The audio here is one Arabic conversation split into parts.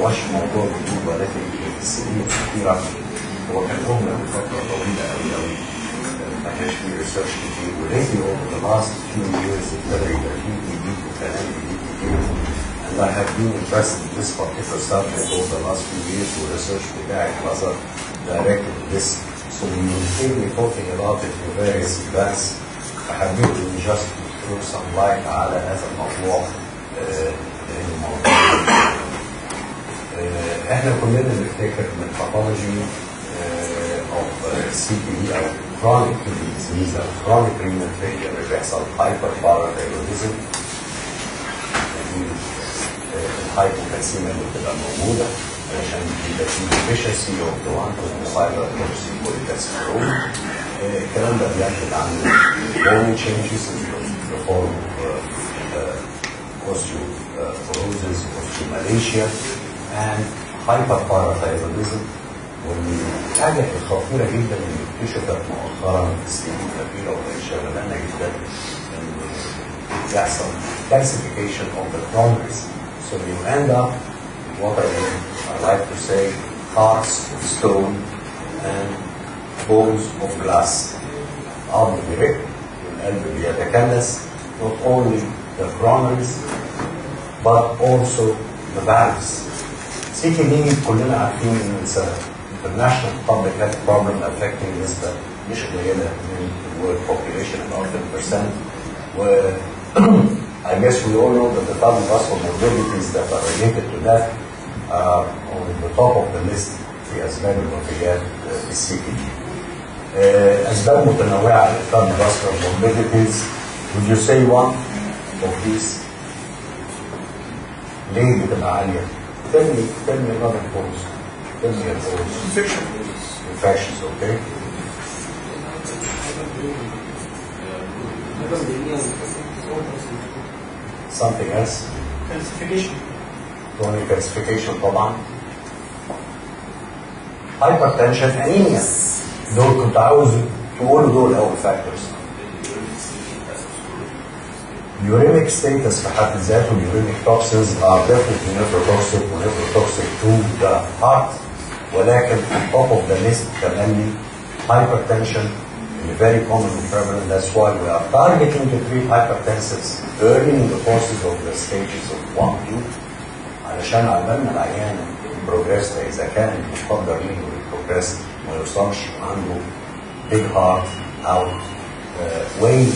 هوش موضوع جديد ولكن في السنين الأخيرة هو كان مهمل لفترة طويلة أوي ما كانش فيه ريسيرش كتير ولكن over the last few years ابتدى يبقى فيه جديد وكلام جديد كتير. And I have been interested in this particular subject over the last few years والريسيرش بتاعي was directed to this. So we will be talking about it in various events. فحبيت إني just throw some light على هذا الموضوع. احنا كلنا بنفتكر من pathology of CKD او chronic kidney disease او chronic renal failure اللي بيحصل hyperparathyroidism. الهايبوكالسيميا اللي بتبقى موجوده عشان يبقى في deficiency of the 1,5-hydroxycholesterol. الكلام ده بيعتمد عن hormone changes in the form of osteoporosis, osteomalacia, and hyperparathyroidism. والحاجة الخطيرة جدا اللي اكتشفت مؤخرا في السنين الأخيرة وهي شغلانة جدا إن يحصل calcification of the chromosomes. So you end up with what I like to say hearts of stone and bones of glass. عظم بيرق والقلب بيتكلس not only the chromosomes but also the valves. CKD كلنا عارفين ان it's an international public health problem affecting نسبة مش قليلة من the world population about 10%. و I guess we all know that the cardiovascular morbidities that are related to that are on the top of the list في أسباب الوفيات في CKD. أسباب متنوعة للcardiovascular morbidities. Would you say one of these? ليه بتبقى عالية؟ Tell me another cause. Tell me a cause. Infections, okay? Something else? Calcification. Chronic calcification طبعا. Hypertension, anemia. دول كنت عاوز تقولوا دول أول factors. Uremic status في حد ذاته uremic toxins are definitely nephrotoxic و nephrotoxic to the heart. ولكن on top of the list كمان hypertension is very common and prevalent. That's why we are targeting to treat hypertensives early in the courses of the stages of 1 2 علشان عمال ما العيان progress إذا كان مقدر ليه progress ما يوصلش عنده big heart out weighing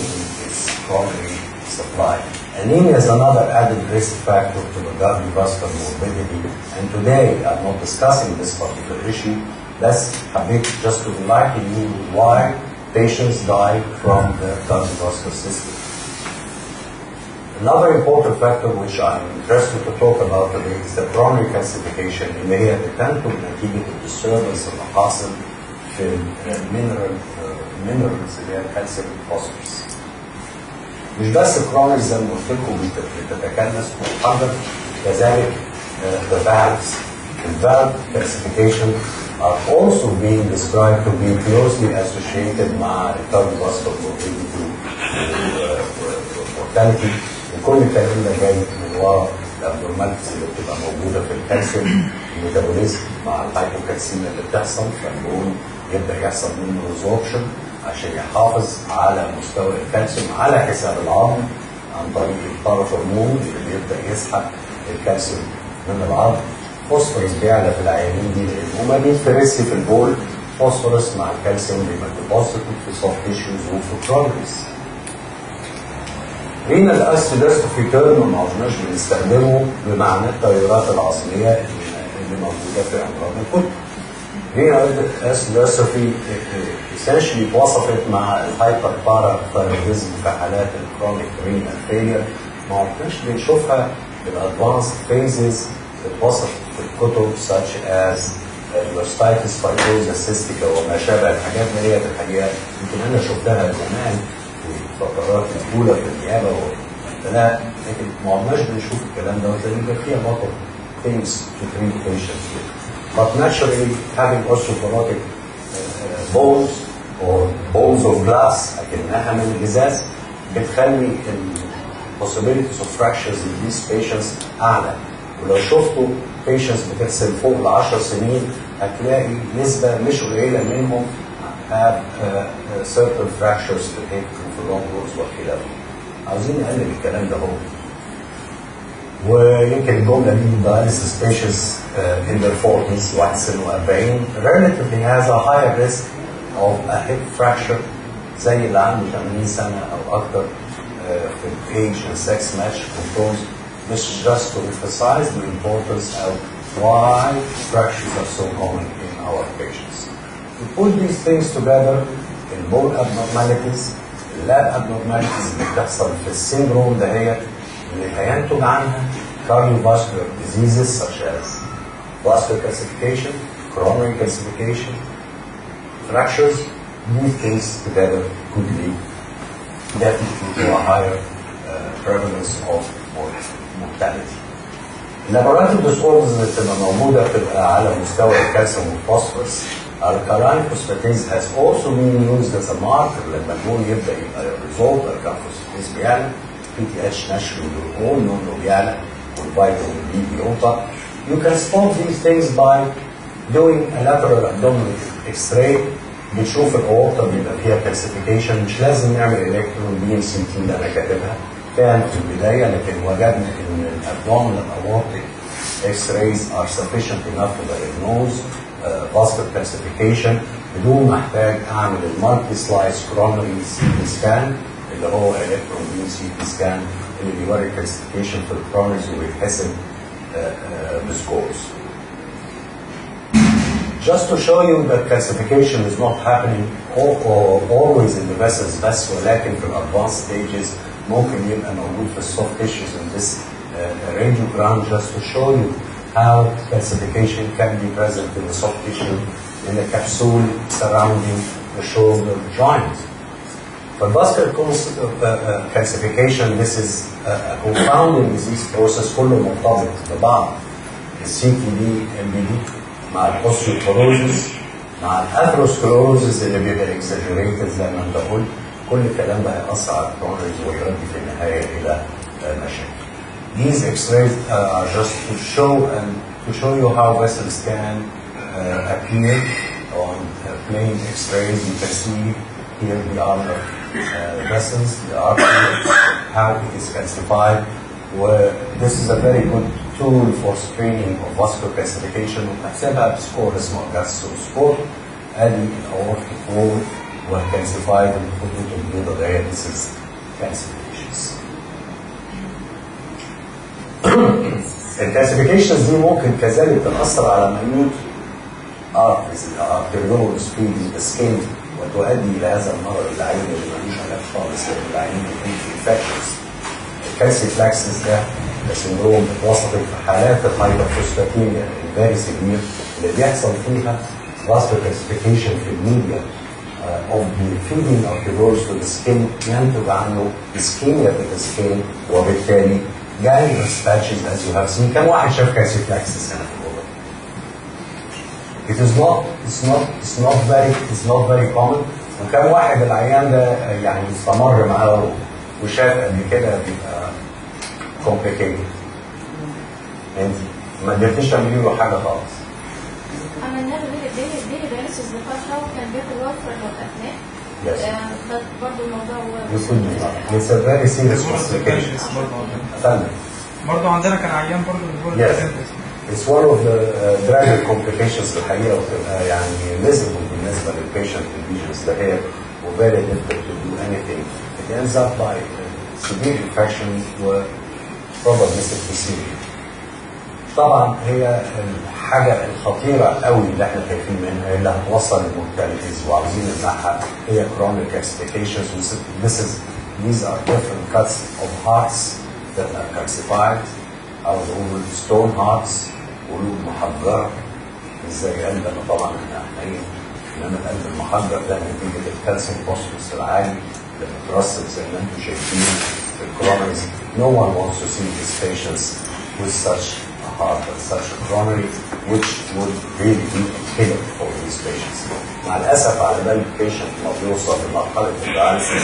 its coronary supply. Anemia is another added risk factor to the cardiovascular morbidity. And today I'm not discussing this particular issue. That's a bit just to enlighten you why patients die from the cardiovascular system. Another important factor which I'm interested to talk about today is the coronary calcification اللي هي بتنتج نتيجة disturbance اللي حاصل في minerals اللي هي الكالسيوم والفوسفورس. مش بس الكرونرز زي ما قلت لكم بتتكنس وتتحرك، كذلك the valves. The valve calcification are also being described to be closely associated مع cardiovascular morbidity mortality. وكل الكلام ده جاي من ورا الابنورماليتيز اللي بتبقى موجوده في الكالسيوم الميتابوليزم مع الهايبوكالسيميا اللي بتحصل، فالبون يبدا يحصل منه ريزوربشن عشان يحافظ على مستوى الكالسيوم على حساب العظم عن طريق الباراثورمون اللي بيبدا يسحب الكالسيوم من العظم. فوسفورس بيعلى في العيانين دي لانه ما بيتفرزش في البول. فوسفورس مع الكالسيوم بيبقى ديبوزيتد في سوفت تيشوز وفي كرونريز. رينال اسيدوستروفي تيرم ما عدناش بنستخدمه بمعنى التغيرات العصبيه اللي موجوده في امراض الكتب. رينال اسيدوستروفي essentially اتوصفت مع الهايبر باراثايرويدزم في حالات الكرونيك رينال فيلير. ما عدناش بنشوفها بالادفانسد فيزز اتوصفت في الكتب such as mastitis fibrosis cystica وما شابه. الحاجات اللي هي في الحقيقه يمكن انا شفتها زمان في الفترات الاولى في النيابه والابتلاء، لكن ما عدناش بنشوف الكلام ده لان كان فيها lot of things to treat patients with. But naturally having osteoporotic bones or bones of glass اكنها من الازاز بتخلي possibilities of fractures in these patients اعلى. ولو شفتوا patients بترسم فوق ال 10 سنين هتلاقي نسبة مش قليلة منهم have certain fractures في الهيد وفي اللونج روز وخلافه. عاوزين نقلل الكلام ده هو. ويمكن الجملة دي dialysis patients in their 40s واحد سنه 40 relatively has a higher risk of a hip fracture زي اللي عنده 80 سنة أو أكتر في age and sex match controls. This is just to emphasize the importance of why fractures are so common in our patients. We put these things together in bone abnormalities, lab abnormalities اللي بتحصل في السيندروم دهيت اللي هينتج عنها cardiovascular diseases such as vascular calcification, coronary calcification, fractures. These things together could lead definitely to a higher prevalence of mortality. Laboratory disorders اللي بتبقى موجودة بتبقى على مستوى الكالسيوم والفوسفورس. Alkaline phosphatase has also been used as a marker لما البون يبدأ يبقى resolved alkaline phosphatase بيعلى، PTH نشر الهرمون لونه بيعلى، والفيتامين B بينطق. You can spot these things by doing a lateral abdominal X-ray. بتشوف الأورطة بيبقى فيها calcification. مش لازم نعمل الكترون BMCT اللي أنا كاتبها كان في البداية، لكن وجدنا إن الأبدومينال aortic X-rays are sufficient enough to diagnose vascular calcification بدون ما احتاج اعمل المالتي سلايس كورونري CT سكان اللي هو الكترون بيم CT سكان اللي بيوري calcification في الكورونريز وبيتحسب بسكورز. Just to show you that calcification is not happening always in the vessels بس، ولكن في الادفانس stages ممكن يبقى موجود في السوفت tissues in this radiogram, just to show you how calcification can be present in the soft tissue in the capsule surrounding the shoulder joint. For vascular calcification, this is a confounding disease process كله مرتبط ببعض. CTD, MBD مع الاوستيوبوروزس مع الاثروسكلوروزس اللي بيبقى exaggerated زي ما انت قلت. كل الكلام ده هيأثر على الكورونريز ويؤدي في النهاية إلى مشاكل. These X-rays are just to show you how vessels can appear on plain X-rays. You can see here the arm of vessels, the artery, how it is calcified. This is a very good tool for screening of vascular calcification. وبنحسبها بسكور اسمه جاسو سكور. ادي الاورتيك وول وكالسيفايد الخطوط البيضاء دهيت. This is calcifications. الكالسيفيكيشنز دي ممكن كذلك تأثر على minute arterial speed in the skin وتؤدي إلى هذا المرض العين اللي ملوش علاج خالص لأن العين بيكون في infections. الكالسيفلاكسس ده سندروم اتوصفت في حالات الهايبرفوسفاتيميا الفيري سيفير اللي بيحصل فيها vascular calcification في الميديا of the feeding arterioles to the skin ينتج عنه ischemia في السكين وبالتالي gangrenous patches as you have seen. كم واحد شاف calciflaxis هنا في الأوضة؟ It's not very common. وكم واحد العيان ده يعني استمر معاه وشاف قبل كده بيبقى complicated. انت ما قدرتيش تعملي له حاجه خالص. عملنا له ديلي دايليسيس لفتره وكان بياخد وفره وقفناه. بس برضه الموضوع It's a very serious complication. برضه عندنا كان عيان برضه اللي هو It's one of the drastic complications الحقيقه وبتبقى يعني miserable بالنسبه للبيشنت الفيجنز ده هي و very difficult to do anything. It ends up by severe infection و probably septicemia. طبعا هي الحاجه الخطيره قوي اللي احنا خايفين منها اللي هتوصل للمورتاليتيز وعاوزين نمنعها هي chronic calcifications. These are different cuts of hearts that are calcified او نقول stone hearts قلوب محجره مش زي قلبنا طبعا احنا احنين، انما القلب المحجر ده نتيجه الكالسيوم فوسفورس العالي اللي بترسب زي ما انتم شايفين في الكورونريز. No one wants to see these patients with such a heart and such a coronary which would really be a killer for these patients. مع الاسف على بال البيشنت ما بيوصل لمرحله الدايليسيس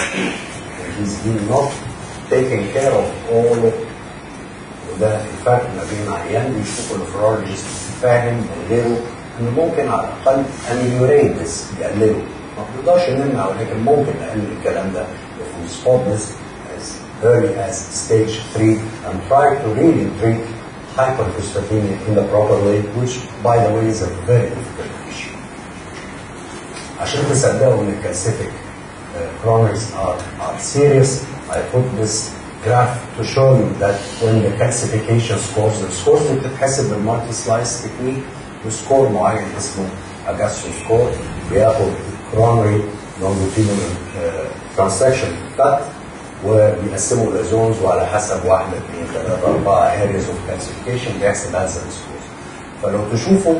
and he's not taking care of all وده الفرق ما بين عيان بيشوفه النفرولوجيست فاهم من غيره انه ممكن على الاقل اميليوريت ذس، يقلله. ما بنقدرش نمنع، ولكن ممكن نقلل الكلام ده if we spot this as early as stage 3 and try to really treat hyperphosphatemia in the proper way, which by the way is a very difficult issue. عشان تصدقوا ان الكالسيفيك chronics are serious, I put this graph to show you that when the calcification scores, the scores اللي بتتحسب بالمالتي سلايس تكنيك بسكور معين اسمه اجاسو سكور، بياخد coronary longitudinal transection cut وبيقسموا لزونز وعلى حسب 1 2 3 4 areas of calcification بيحسب هذا السكور. فلو تشوفوا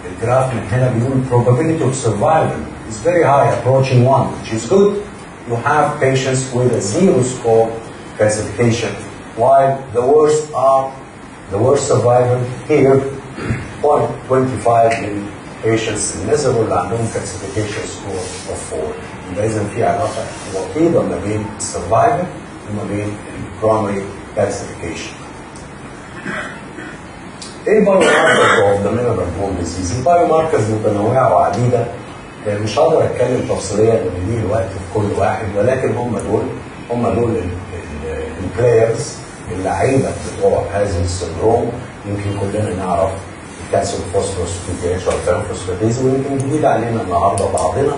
الجراف من هنا بيقول probability of survival is very high, approaching 1, which is good. You have patients with a 0 score calcification, while the worst survival here 0.25 من patients miserable اللي عندهم calcification score of 4. يبقى إذا في علاقة وطيدة ما بين survival وما بين primary calcification. ايه البايو ماركرز اوف ذا مينرال بون ديزيز؟ البايو ماركرز متنوعه وعديده، مش هقدر اتكلم تفصيليا لان دي الوقت في كل واحد، ولكن هم دول البلايرز اللعيبه بتوع هذه السندروم. يمكن كلنا نعرف الكالسيوم فوسفورس بي اتش والفوسفاتيز، ويمكن جديد علينا النهارده بعضنا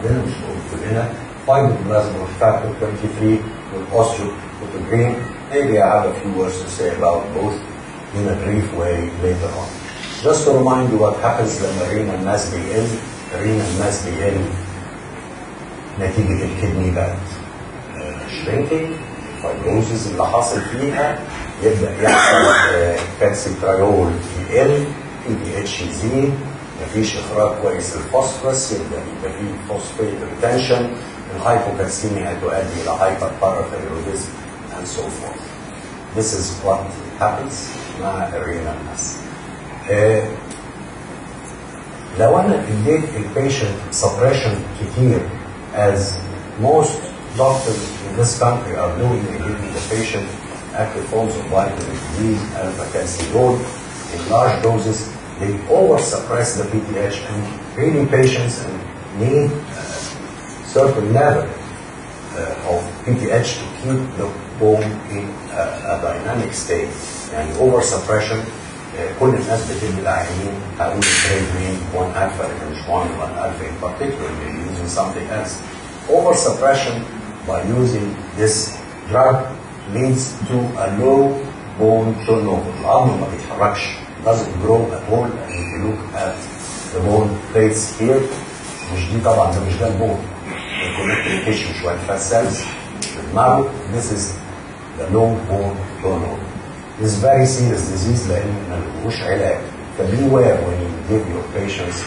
مش كلنا فايبروبلازم فاكتور 23 والاوستيوبروتين. Maybe I have a few words to say about both in a brief way later on. Just to remind you what happens لما الرينا الناس بيقل. الرينا الناس بيقل نتيجة الكدني باد شرينكينج، الفايبروزيس اللي حاصل فيها، يبدأ يحصل كالسيتريول يقل، بي اتش يزيد، مفيش إخراج كويس للفوسفورس، يبقى فيه فوسفيت ريتنشن، الهايبوكالسيميا هتؤدي إلى هايبر باراثايروديزم and so forth. This is what happens مع الرينال ماس. لو انا اديت البيشنت suppression كتير as most doctors in this country are doing, giving the patient active forms of vitamin D, alpha-calcium in large doses, they over-suppress the PTH, and really patients need certain level of PTH to keep the bone in a dynamic state. يعني over suppression كل الناس بتدي العيانين هقول التريدمين 1 alpha لكن مش 1 alpha in particular, they're using something else. Over suppression by using this drug leads to a low bone turnover. العظم ما بيتحركش, doesn't grow at all. And if you look at the bone plates here, مش دي طبعا ده مش ده البون. الكونكتيف تيشو شويه فات سيلز في دماغه. This is the low bone turnover. This is very serious disease لأن ملوش علاج. Beware when you give your patients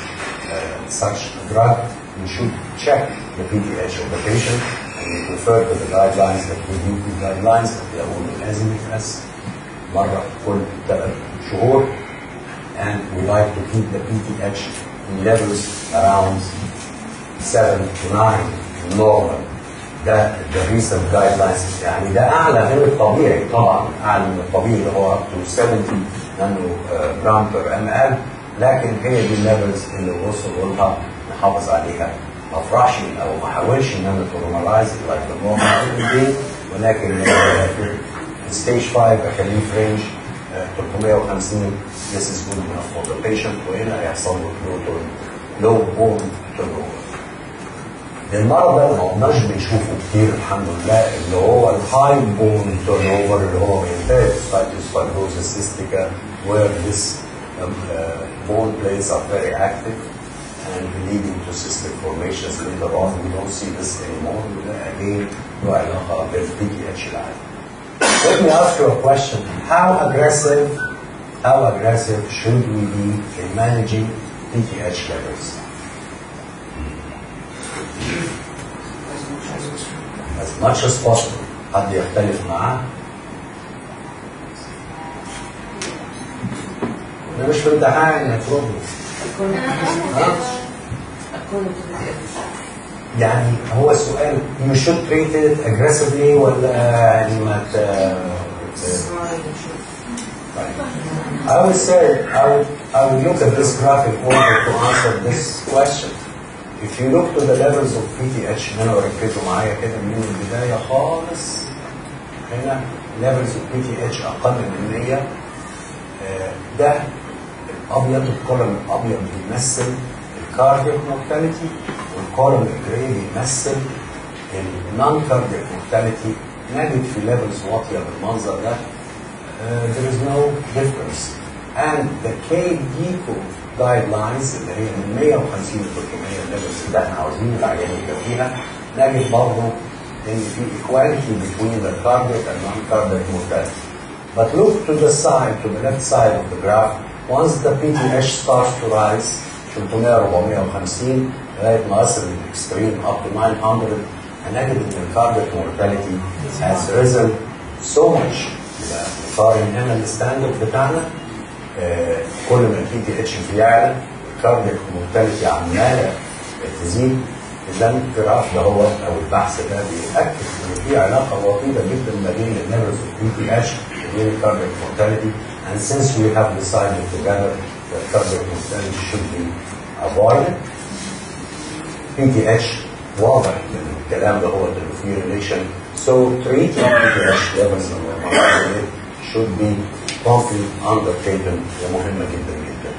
such a drug. You should check the PTH of the patient and you refer to the guidelines that we give you guidelines that بيقولوا لازم يتقاس مرة كل 3 شهور. And we like to keep the PTH in levels around 7 to 9 normal. ده the recent guidelines. يعني ده أعلى غير الطبيعي طبعا، أعلى من الطبيعي اللي هو up to 70 نانو جرام per ml، لكن هي دي الليفلز اللي وصلوا لها نحافظ عليها. ما افرحش أو ما احاولش إن أنا تورمالايز لايك ذا نورمال، ولكن في ستيج 5 أخليه في رينج 350. This is good enough for the patient، وهنا هيحصل له low bone turnover. المرض ده ما قلناش بنشوفه كتير الحمد لله، اللي هو الهاي بون تيرن اوفر، اللي هو بينتهي fibrosis cystica where this bone plates are very active and leading to cystic formations later on. We don't see this anymore. Again, له علاقة بالPTH العالي. Let me ask you a question. How aggressive should we be in managing PTH levels? As much as possible. حد يختلف معاه؟ أنا مش في امتحان يا فروض. يعني هو السؤال you should treat it aggressively ولا يعني ما I would say I would look at this graph in order to answer this question. If you look to the levels of PTH هنا وركزوا معايا كده من البداية خالص، هنا levels of PTH أقل من 100. ده الأبيض، الكولوم الأبيض بيمثل الكاردياك مورتاليتي، والكولوم الجراي بيمثل النون كاردياك مورتاليتي. نجد في ليفلز واطية بالمنظر ده. There is no difference. And the KDICO guidelines اللي هي من 150 ل 300 الليفلز اللي احنا عاوزين العيان يبقى فيها، نجد برضه ان في equality between the cardiac and non-cardiac mortality. But look to the side, to the left side of the graph. Once the PTH starts to rise 300 450 لغايه ما يصل للاكستريم up to 900، هنجد ان الكاردياك mortality has risen so much. يبقى نقارن هنا الستاندرد بتاعنا، كل ما البي تي اتش بيعلى الكاردياك مورتاليتي عماله تزيد. اذا الجراف ده هو او البحث ده بيأكد ان في علاقه وطيده جدا ما بين الليفلز اوف بي تي اتش وبين الكاردياك مورتاليتي. And since we have decided together that cardiac mortality should be avoided, PTH واضح من الكلام ده هو انه في relation. So treating PTH levels should be promptly undertaken ومهمة جدا جدا.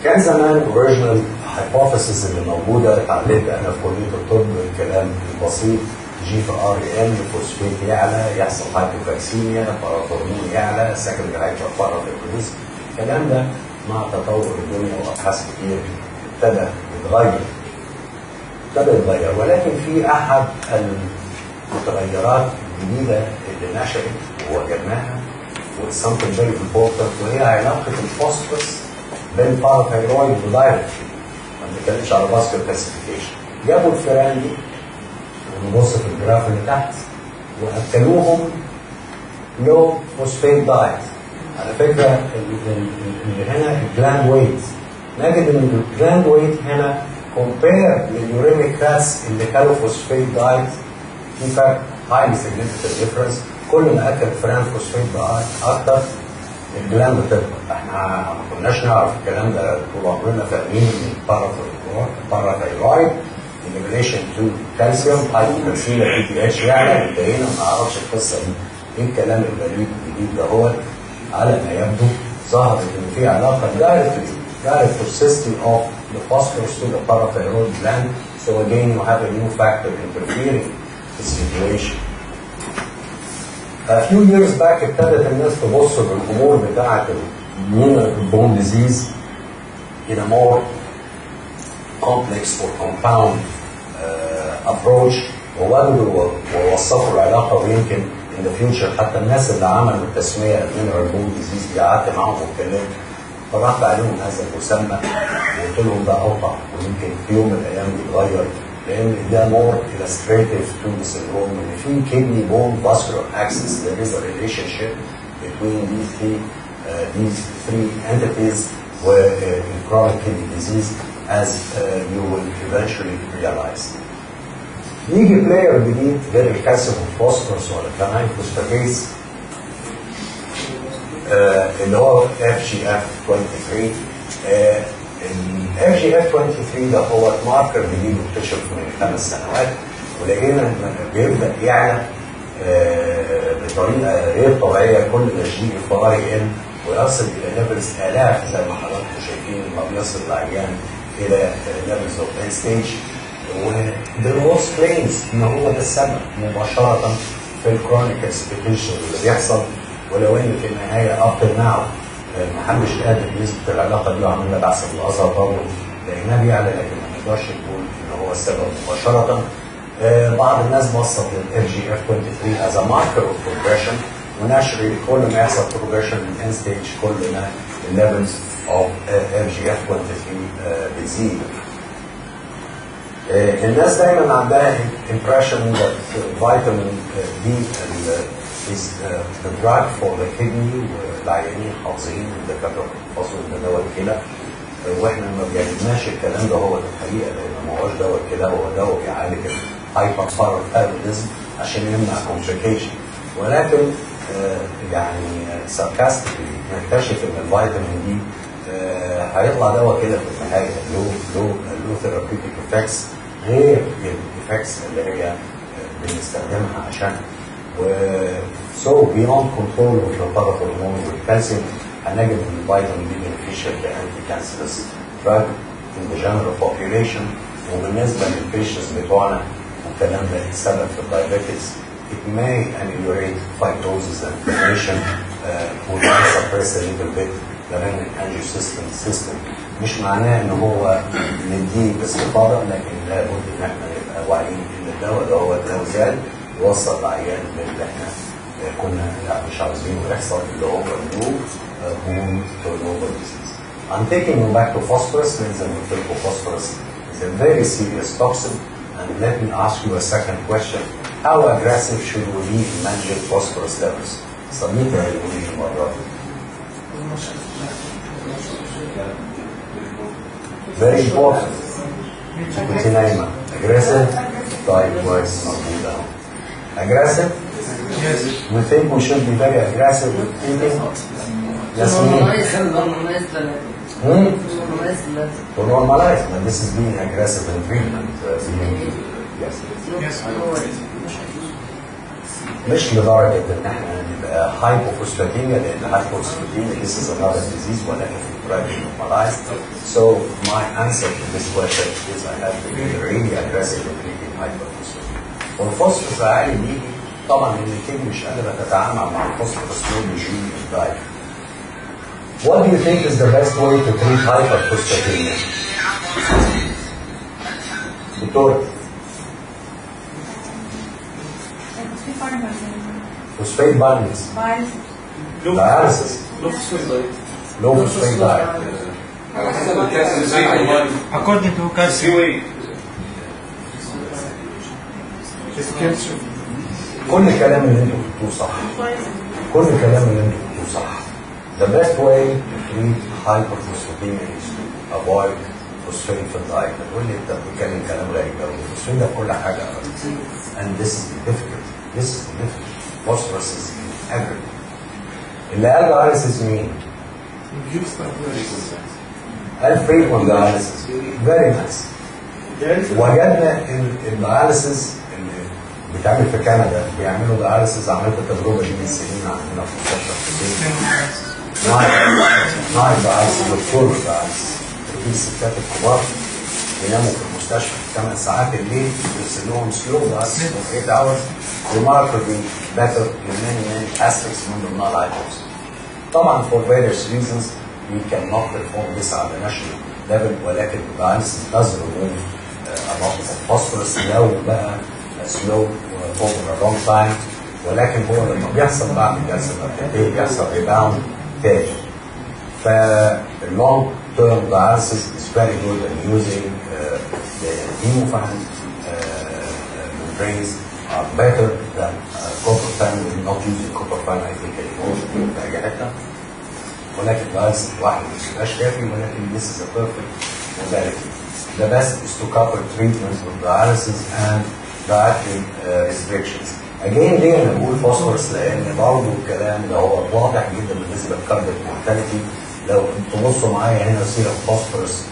كان زمان original hypothesis اللي موجودة، اتعلمت انا في كلية الطب الكلام البسيط، جي في ار ام فوسفيت يعلى يحصل هايبوكالسيميا، باراثورمون يعلى، سكندري هايبرباراثورمونيزم. الكلام ده مع تطور الدنيا وابحاث كتير ابتدى يتغير، ولكن في احد المتغيرات الجديده اللي نشأت ووجدناها و something very important، وهي علاقه الفوسفورس بالباراثايرويد دايركتلي. ما بنتكلمش على فاسكولار كلاسيفيكيشن. جابوا الفئران دي ونبص في الجراف اللي تحت واكلوهم لو فوسفيت دايت. على فكره اللي هنا الجلاند ويت، نجد ان الجلاند ويت هنا كومبير لليوريميك راتس اللي كانوا فوسفيت دايت في فرق هايلي سيجنيفيكانت ديفرنس. كل ما اكل فئران فوسفيت دايت اكتر الجلاند بتكبر. احنا ما كناش نعرف الكلام ده طول عمرنا، فاهمين ان الباراثايرويد in relation to calcium هايبوكالسيميا بي تي اتش يعلى، انتهينا ما نعرفش القصه دي. ايه الكلام الغريب الجديد ده؟ هو على ما يبدو ظهرت ان في علاقه direct toxicity of the phosphorus to the parathyroid gland. So again you have a new factor interfering the situation. A few years back ابتدت الناس تبص للامور بتاعه البون ديزيز in a more complex or compound approach، ووجدوا ووصفوا العلاقه. ويمكن in the future حتى الناس اللي عملوا التسميه المينرال بون ديزيز دي قعدت معاهم واتكلمت، طرحت عليهم هذا المسمى وقلت لهم ده اوقع ويمكن في يوم من الايام يتغير، لان ده more illustrative to the syndrome. ان في kidney bone vascular axis there is a relationship between these three entities in chronic kidney disease as you will eventually realize. يجي بلاير جديد غير الكالسيوم والفوسفورس ولا كمان فوسفاتيز اللي هو FGF23. ال FGF23 ده هو ماركر جديد اكتشف من 5 سنوات، ولقينا لما بيبدا يعلى بطريقه غير طبيعيه كل ما GFR ويصل الى ليفلز الاف زي ما حضراتكم شايفين لما بيصل العيان الى ليفلز اوف اند ستيج. وده كليمز ان هو ده السبب مباشره في الكرونيك كالسيفيكيشن اللي بيحصل، ولو ان في النهايه اب ناو ما حدش قادر يثبت العلاقه دي، وعملنا بحث في الازهر برضه لقيناه بيعلى، لكن ما نقدرش نقول ان هو السبب مباشره. بعض الناس بصت لل FGF23 as a marker of progression، ونشري كل ما يحصل progression من end stage كل ما الليفلز of FGF23 بتزيد. الناس دايما عندها impression that vitamin D is the drug for the kidney، والعيانين حافظين الدكاتره حافظين ده دواء الكلى، واحنا ما بيعجبناش الكلام ده هو الحقيقه، لان ما هوش دواء الكلى، هو دواء بيعالج الهايبرباراثايروديزم عشان يمنع كومبليكيشن. ولكن يعني ساركاستيكلي نكتشف ان الفيتامين دي هيطلع دواء كده في النهايه له ثيرابيوتيك افكتس غير الافكتس اللي هي بنستخدمها عشان so beyond control of the parathormone والكالسيوم هنجد ان الفيتامين دي beneficial كانتي كانسرس drug in the general population. وبالنسبه للبيشنتس بتوعنا والكلام ده السبب في الدايابيتكس it may ameliorate fibrosis and inflammation will suppress a little bit the renal angiotensin system. مش معناه ان هو نديه باستفاضه، لكن لابد ان احنا نبقى واعيين ان الدواء ده هو لو زاد يوصل العيان للي احنا كنا مش عاوزينه يحصل اللي هو bone turnover disease. I'm taking you back to phosphorus. Ladies and gentlemen, phosphorus is a very serious toxin. And let me ask you a second question. How aggressive should we be in managing phosphorus levels? صديقي هيقول لي المرة دي. Very important. كنت نايمة. Aggressive. طيب كويس موجودة اهو. Aggressive? Yes. We think we should be very aggressive with eating. Yes, to normalize, but this is being aggressive in treatment. Yes. Yes. مش لدرجة ان احنا نبقى hypophosphatemia لان hypophosphatemia this is another disease ولكن try to normalize. So my answer to this question is I have to be really aggressive in treating hypophosphatemia. والفوسفورس العالي بيجي طبعا ان الكدني مش قادرة تتعامل مع الفوسفورس والجين الدايت. What do you think is the best way to treat hyperphosphatemia? دكتور phosphate binders. Dialysis. Low phosphate diet. According to calcium. كل الكلام اللي انتوا بتقولوه صح. كل الكلام اللي انتوا بتقولوه صح. The best way to treat hyperphosphatemia is to avoid phosphate في الدايت. بتقول لي انت بتتكلم كلام غريب قوي. الفوسفين ده في كل حاجه. And this is the difficult. This is the difficult. Phosphorus is in everything. اللي قال dialysis مين؟ قال frequent dialysis. Very nice. وجدنا ان الدياليسيس اللي بيتعمل في كندا بيعملوا دياليسيس. عملت التجربه دي من سنين عندنا في مستشفى نايت دياليسيس دكتور دياليسيس. في الستات الكبار بيناموا في المستشفى 8 ساعات الليل بيرسل لهم سلو دياليسيس for 8 hours remarkably better in many aspects من ضمنها الهايبوكسيا. طبعا for various reasons we cannot perform this على national level ولكن dialysis does remove a lot of phosphorus لو بقى slow over a long time. ولكن هو لما بيحصل بعد الجلسه الارتيتيه بيحصل ريباوند تاني. فاللونج term dialysis is very good in using the hemofan membranes are better than copper-fan. We're not using copper-fan I think anymore في أي حتة. ولكن dialysis واحد مش بيبقاش كافي ولكن this is a perfect modality. The best is to couple treatment with dialysis and dietary restrictions. Again ليه انا بقول فوسفورس؟ لان برضه الكلام ده هو واضح جدا بالنسبه للكاردياك مورتاليتي. لو تبصوا معايا هنا سيره فوسفورس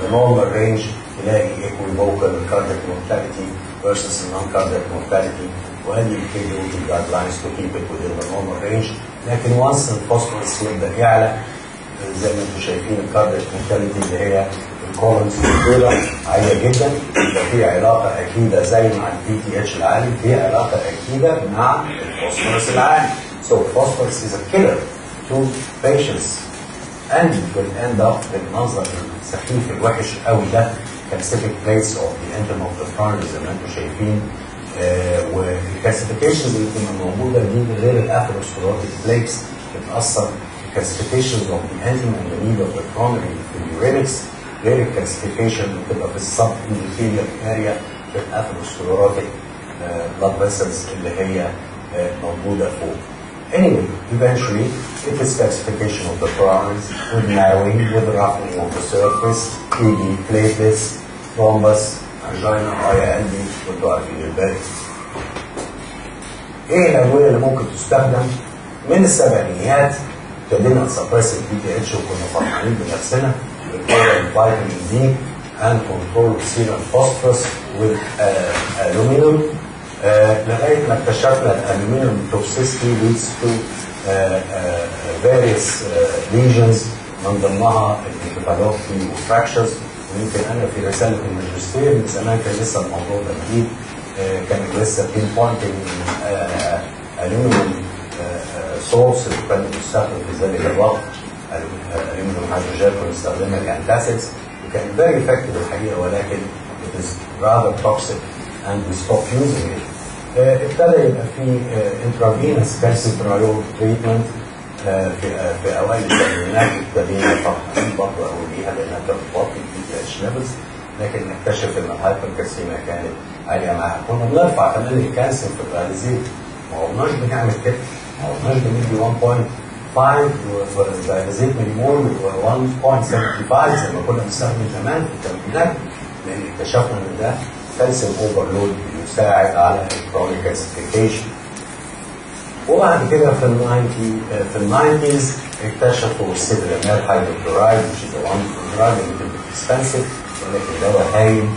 النورمال رينج تلاقي ايكويفوكال كاردياك مورتاليتي versus non cardiac mortality وادي الكيدو جايد لاينز تو كيب ات within the normal range. لكن وانس الفوسفورس يبدا يعلى زي ما انتم شايفين الكاردياك مورتاليتي اللي هي الكولونز الكبيره عاليه جدا. يبقى في علاقه اكيده زي مع البي تي اتش العالي في علاقه اكيده مع الفوسفورس العالي. So phosphorus is a killer to patients and will end up بالمنظر السخيف الوحش قوي ده calcific plates of the intima of the primary زي ما انتم شايفين. والكالسيفيكيشنز اللي بتبقى موجوده دي غير الاثيروسكليروتيك بليتس بتاثر. الكالسيفيكيشنز of the intima and the need of the primary في اليورينكس غير الكالسيفيكيشن اللي بتبقى في السب اندوثيليال اريا في الاثيروسكليروتيك blood vessels اللي هي موجوده فوق. Anyway, eventually, if it's calcification of the primaries, with narrowing, with roughening of the surface, ED, platelets, thrombus, angina, ILD, وانتوا عارفين الباقي. ايه الادويه اللي ممكن تستخدم؟ من السبعينيات ابتدينا نسبرس البي تي اتش وكنا فرحانين بنفسنا بالقدره الفيتامين دي and control serum phosphorus with aluminum لغايه ما اكتشفنا الالومنيوم toxicity leads to various lesions من ضمنها الانكفالوباتي وفراكشرز. ويمكن انا في رساله الماجستير من زمان كان لسه الموضوع ده جديد، كانت لسه بين بوينتنج الومنيوم سورس اللي كان بيستخدم في ذلك الوقت الومنيوم هيدروجين كنا بنستخدمها كانتاسيدز وكان فيري افكتيف الحقيقه، ولكن it is rather toxic and we stopped using it. ابتدى يبقى في intravenous calcitriol treatment في اوائل الثمانينات ابتدينا فرحانين برضه اوليها لانها كانت بتوطي البي تي اتش ليفلز، لكن نكتشف ان الهايبركالسيميا كانت عاليه معاها. كنا بنرفع كمان الكالسيوم في الغازات، ما قلناش بنعمل كده، ما قلناش بندي 1.5 والغازات مليمول 1.75 زي ما كنا بنستخدم زمان في التمرينات، لان اكتشفنا ان ده كالسيوم اوفرلود يساعد على الكرونيك كالسيفيكيشن. وبعد كده في الناينتيز اكتشفوا السيدرامير هيدروكلورايد which is a wonderful drug and it is expensive ولكن دواء هايل.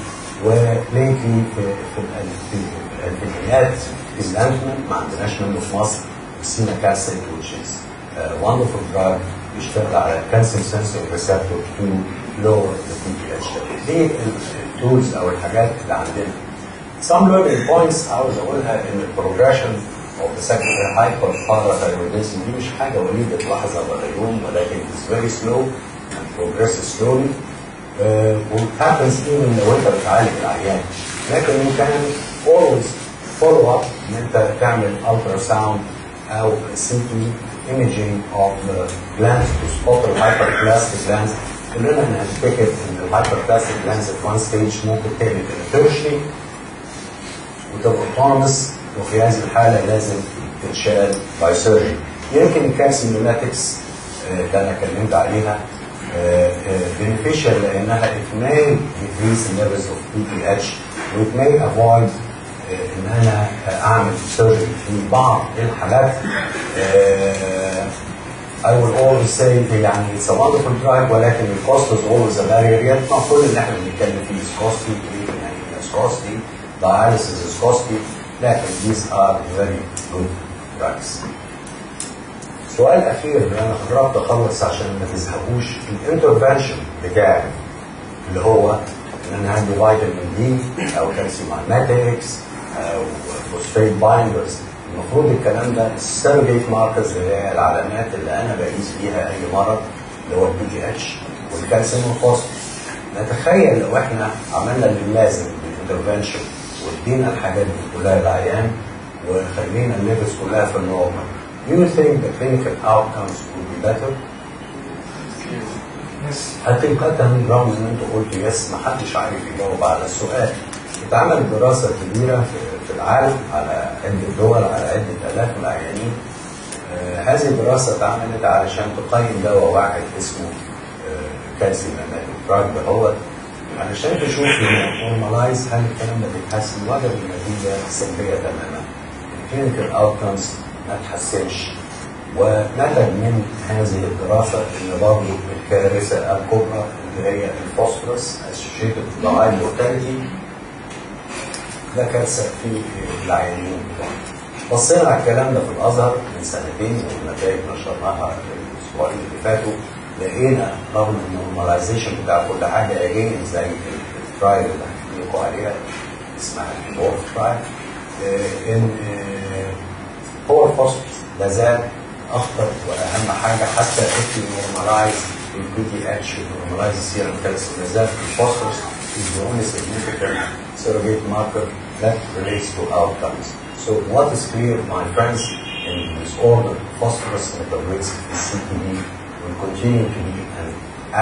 وليتلي في الانتيبيوتيكات في الانتمنت ما عندناش منه في مصر السينا كاسيد which is a wonderful drug بيشتغل على الكالسيوم سنسور ريسبتور to lower the PTH. دي التولز او الحاجات اللي عندنا. Some learning points عاوز اقولها ان البروجريشن of the secondary hyperparathyroidism دي مش حاجه وليده لحظه ولا يوم، ولكن it's very slow and progresses slowly. It happens even لو انت بتعالج العيان، لكن you can always follow up ان انت تعمل ultrasound او CT imaging of the glands to spot the hyperplastic glands. كلنا هنفتكر ان الهايبربلاستيك glands at one stage ممكن تقلب الى tertiary وتبقى autonomous، وفي هذه الحالة لازم تتشال باي سيرجري. يمكن الكالسيوميماتكس اللي أنا اتكلمت عليها beneficial لأنها it may decrease the levels of PTH و it may avoid إن أنا أعمل سيرجري في بعض الحالات. I will always say يعني it's a wonderful drug ولكن the cost is always a barrier. يطلع كل اللي احنا بنتكلم فيه is costly, treatment is costly, dialysis is costly. لكن these are very good drugs. السؤال الأخير اللي أنا قررت أخلص عشان ما تزهقوش، الانترفنشن بتاعي اللي هو إن أنا عندي فيتامين دي أو كالسيوميماتكس أو فوسفيت بايندرز. المفروض الكلام ده السيرفيت ماركرز اللي هي العلامات اللي أنا بقيس بيها أي مرض اللي هو البي تي اتش والكالسيوم والفوسفور. نتخيل لو إحنا عملنا اللي لازم بالانترفنشن وادينا الحاجات دي كلها للعيان وخلينا الليفلز كلها في النورمال. Do you think the clinical outcomes will be better؟ حقيقة رغم ان انتوا قلتوا يس ما حدش عارف يجاوب على السؤال. اتعملت دراسة كبيرة في العالم على عدة دول على عدة آلاف من العيانين. هذه الدراسة اتعملت علشان تقيم دواء واحد اسمه كالسيوم دراج دهوت علشان تشوف نورمالايز هل الكلام ده بيتحسن ولا النتيجة سلبية تماما. الكلينيكال اوتكمز ما تحسنش، ونتج من هذه الدراسة ان برضه الكارثة الكبرى اللي هي الفوسفورس associated with high mortality ده كارثة في العيانين بتوعنا. بصينا على الكلام ده في الازهر من سنتين والنتائج نشرناها الاسبوعين اللي فاتوا، لقينا رغم النورماليزيشن بتاع كل حاجه اجين زي الترايل اللي هحكي لكم عليها اسمها البروف ترايل، ان هو الفوسفورس لا زال اخطر واهم حاجه حتى if you normalize البي تي اتش normalize السيرم كالسيوم لا زال الفوسفورس is the only significant surrogate marker that relates to outcomes. So what is clear, my friends, in disorder phosphorus metabolism is CTD will continue to be an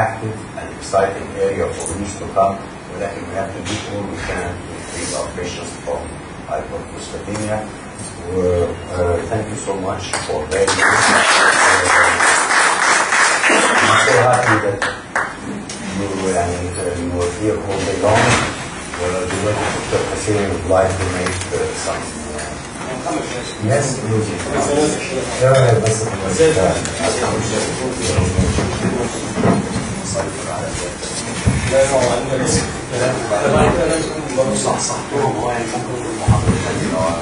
active and exciting area for years to come. ولكن we have to do all we can to treat our patients from hyperphosphatemia. Thank you so much for being here. I'm so happy that you were here all day long. Dr. Hussein would like to make some يس ايه رايك بس في صح صح هو يعني ممكن المحاضرة